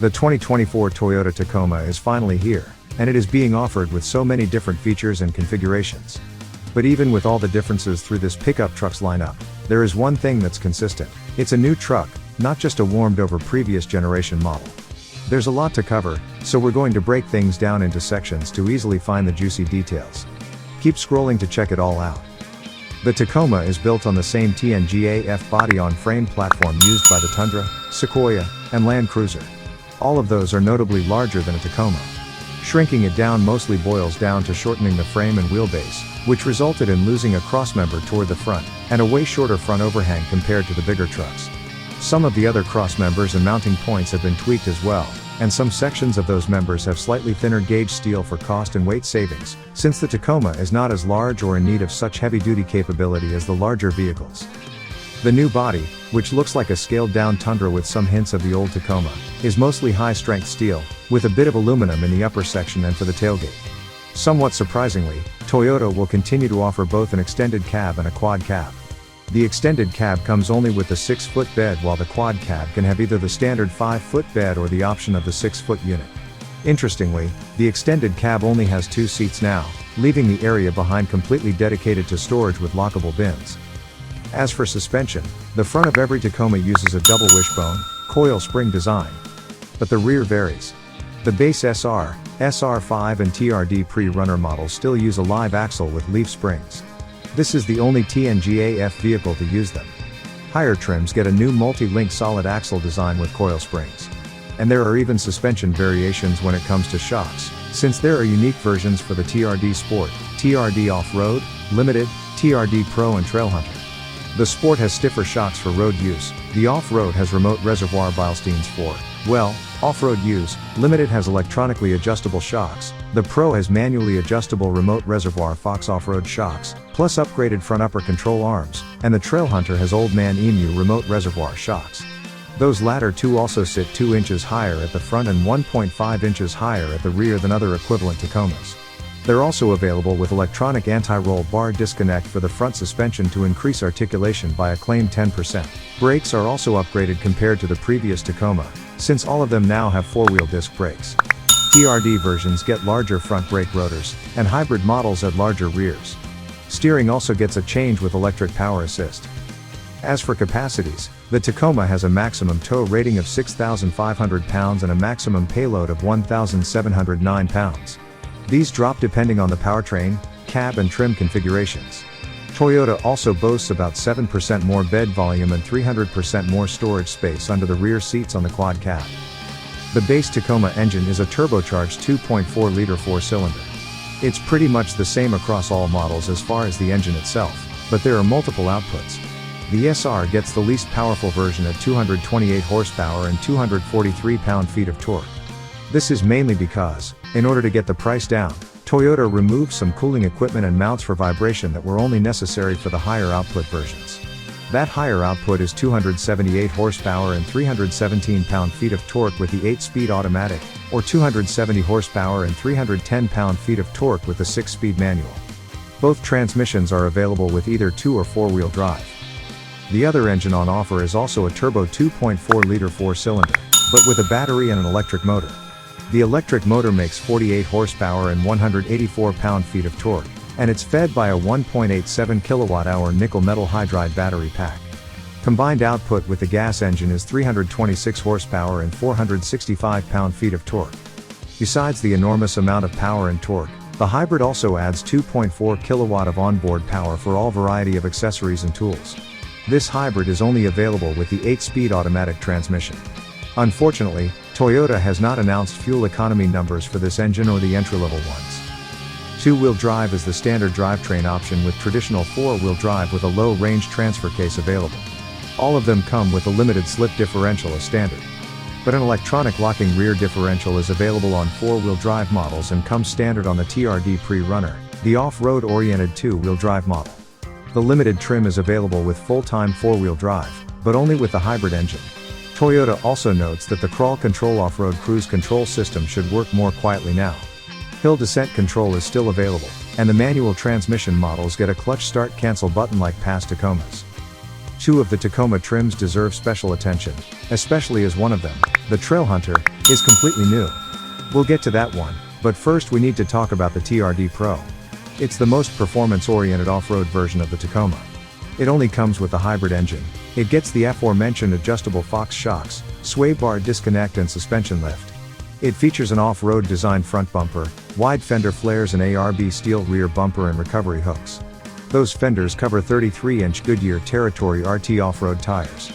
The 2024 Toyota Tacoma is finally here, and it is being offered with so many different features and configurations. But even with all the differences through this pickup truck's lineup, there is one thing that's consistent. It's a new truck, not just a warmed over previous generation model. There's a lot to cover, so we're going to break things down into sections to easily find the juicy details. Keep scrolling to check it all out. The Tacoma is built on the same TNGA-F body-on-frame platform used by the Tundra, Sequoia, and Land Cruiser. All of those are notably larger than a Tacoma. Shrinking it down mostly boils down to shortening the frame and wheelbase, which resulted in losing a crossmember toward the front, and a way shorter front overhang compared to the bigger trucks. Some of the other crossmembers and mounting points have been tweaked as well, and some sections of those members have slightly thinner gauge steel for cost and weight savings, since the Tacoma is not as large or in need of such heavy-duty capability as the larger vehicles. The new body, which looks like a scaled-down Tundra with some hints of the old Tacoma, is mostly high-strength steel, with a bit of aluminum in the upper section and for the tailgate. Somewhat surprisingly, Toyota will continue to offer both an extended cab and a quad cab. The extended cab comes only with the 6-foot bed, while the quad cab can have either the standard 5-foot bed or the option of the 6-foot unit. Interestingly, the extended cab only has 2 seats now, leaving the area behind completely dedicated to storage with lockable bins. As for suspension, the front of every Tacoma uses a double wishbone, coil spring design. But the rear varies. The base SR, SR5 and TRD Pre-Runner models still use a live axle with leaf springs. This is the only TNGA-F vehicle to use them. Higher trims get a new multi-link solid axle design with coil springs. And there are even suspension variations when it comes to shocks, since there are unique versions for the TRD Sport, TRD Off-Road, Limited, TRD Pro and Trailhunter. The Sport has stiffer shocks for road use, the Off-Road has remote reservoir Beilsteins for, well, off-road use, Limited has electronically adjustable shocks, the Pro has manually adjustable remote reservoir Fox off-road shocks, plus upgraded front upper control arms, and the Trailhunter has Old Man Emu remote reservoir shocks. Those latter two also sit 2 inches higher at the front and 1.5 inches higher at the rear than other equivalent Tacomas. They're also available with electronic anti-roll bar disconnect for the front suspension to increase articulation by a claimed 10%. Brakes are also upgraded compared to the previous Tacoma, since all of them now have 4-wheel disc brakes. TRD versions get larger front brake rotors, and hybrid models add larger rears. Steering also gets a change with electric power assist. As for capacities, the Tacoma has a maximum tow rating of 6,500 pounds and a maximum payload of 1,709 pounds. These drop depending on the powertrain, cab and trim configurations. Toyota also boasts about 7% more bed volume and 300% more storage space under the rear seats on the quad cab. The base Tacoma engine is a turbocharged 2.4-liter 4-cylinder. It's pretty much the same across all models as far as the engine itself, but there are multiple outputs. The SR gets the least powerful version at 228 horsepower and 243 pound-feet of torque. This is mainly because, in order to get the price down, Toyota removed some cooling equipment and mounts for vibration that were only necessary for the higher output versions. That higher output is 278 horsepower and 317 pound-feet of torque with the 8-speed automatic, or 270 horsepower and 310 pound-feet of torque with the 6-speed manual. Both transmissions are available with either 2- or 4-wheel drive. The other engine on offer is also a turbo 2.4-liter 4-cylinder, but with a battery and an electric motor. The electric motor makes 48 horsepower and 184 pound-feet of torque, and it's fed by a 1.87 kilowatt-hour nickel-metal hydride battery pack. Combined output with the gas engine is 326 horsepower and 465 pound-feet of torque. Besides the enormous amount of power and torque, the hybrid also adds 2.4 kilowatt of onboard power for all variety of accessories and tools. This hybrid is only available with the 8-speed automatic transmission. Unfortunately, Toyota has not announced fuel economy numbers for this engine or the entry-level ones. 2-wheel drive is the standard drivetrain option with traditional 4-wheel drive with a low range transfer case available. All of them come with a limited slip differential as standard. But an electronic locking rear differential is available on 4-wheel drive models and comes standard on the TRD Pre-Runner, the off-road oriented 2-wheel drive model. The limited trim is available with full-time 4-wheel drive, but only with the hybrid engine. Toyota also notes that the crawl control off-road cruise control system should work more quietly now. Hill descent control is still available, and the manual transmission models get a clutch start cancel button like past Tacomas. 2 of the Tacoma trims deserve special attention. especially as one of them, the Trailhunter, is completely new. We'll get to that one, but first we need to talk about the TRD Pro. It's the most performance-oriented off-road version of the Tacoma. It only comes with the hybrid engine. It gets the aforementioned adjustable Fox shocks, sway bar disconnect and suspension lift. It features an off-road design front bumper, wide fender flares and ARB steel rear bumper and recovery hooks. Those fenders cover 33-inch Goodyear Territory RT off-road tires.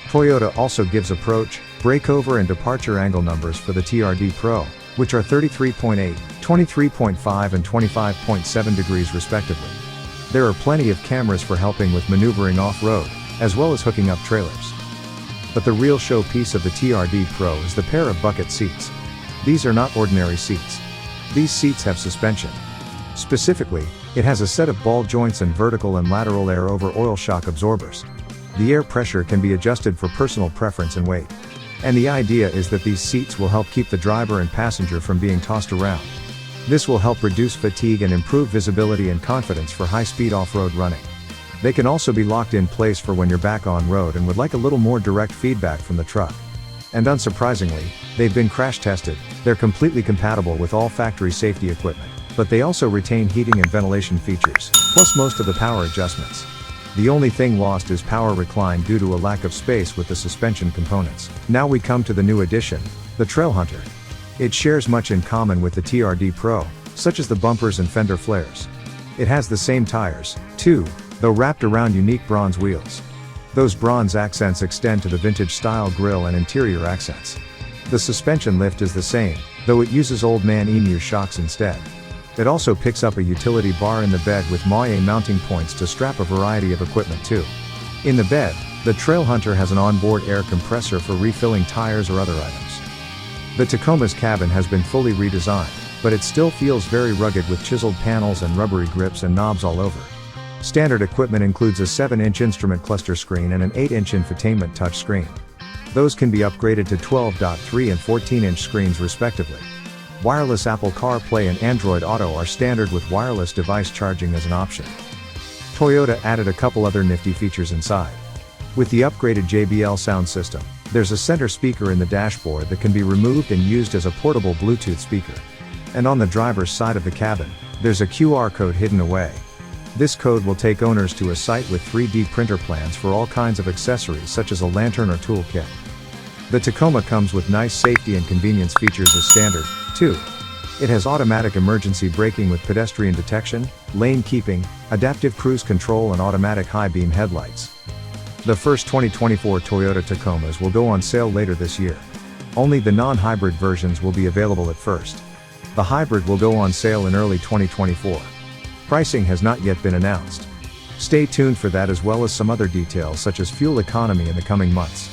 Toyota also gives approach, breakover and departure angle numbers for the TRD Pro, which are 33.8, 23.5 and 25.7 degrees respectively. There are plenty of cameras for helping with maneuvering off-road, as well as hooking up trailers. But the real showpiece of the TRD Pro is the pair of bucket seats. These are not ordinary seats. These seats have suspension. Specifically, it has a set of ball joints and vertical and lateral air over oil shock absorbers. The air pressure can be adjusted for personal preference and weight. And the idea is that these seats will help keep the driver and passenger from being tossed around. This will help reduce fatigue and improve visibility and confidence for high-speed off-road running. They can also be locked in place for when you're back on road and would like a little more direct feedback from the truck. And unsurprisingly, they've been crash tested. They're completely compatible with all factory safety equipment, but they also retain heating and ventilation features, plus most of the power adjustments. The only thing lost is power recline due to a lack of space with the suspension components. Now we come to the new addition, the Trailhunter. It shares much in common with the TRD Pro, such as the bumpers and fender flares. It has the same tires, too, though wrapped around unique bronze wheels. Those bronze accents extend to the vintage-style grille and interior accents. The suspension lift is the same, though it uses Old Man Emu shocks instead. It also picks up a utility bar in the bed with Moye mounting points to strap a variety of equipment to. In the bed, the Trailhunter has an onboard air compressor for refilling tires or other items. The Tacoma's cabin has been fully redesigned, but it still feels very rugged with chiseled panels and rubbery grips and knobs all over. Standard equipment includes a 7-inch instrument cluster screen and an 8-inch infotainment touchscreen. Those can be upgraded to 12.3 and 14-inch screens respectively. Wireless Apple CarPlay and Android Auto are standard with wireless device charging as an option. Toyota added a couple other nifty features inside. With the upgraded JBL sound system, there's a center speaker in the dashboard that can be removed and used as a portable Bluetooth speaker. And on the driver's side of the cabin, there's a QR code hidden away. This code will take owners to a site with 3D printer plans for all kinds of accessories such as a lantern or toolkit. The Tacoma comes with nice safety and convenience features as standard, too. It has automatic emergency braking with pedestrian detection, lane keeping, adaptive cruise control and automatic high-beam headlights. The first 2024 Toyota Tacomas will go on sale later this year. Only the non-hybrid versions will be available at first. The hybrid will go on sale in early 2024. Pricing has not yet been announced. Stay tuned for that as well as some other details such as fuel economy in the coming months.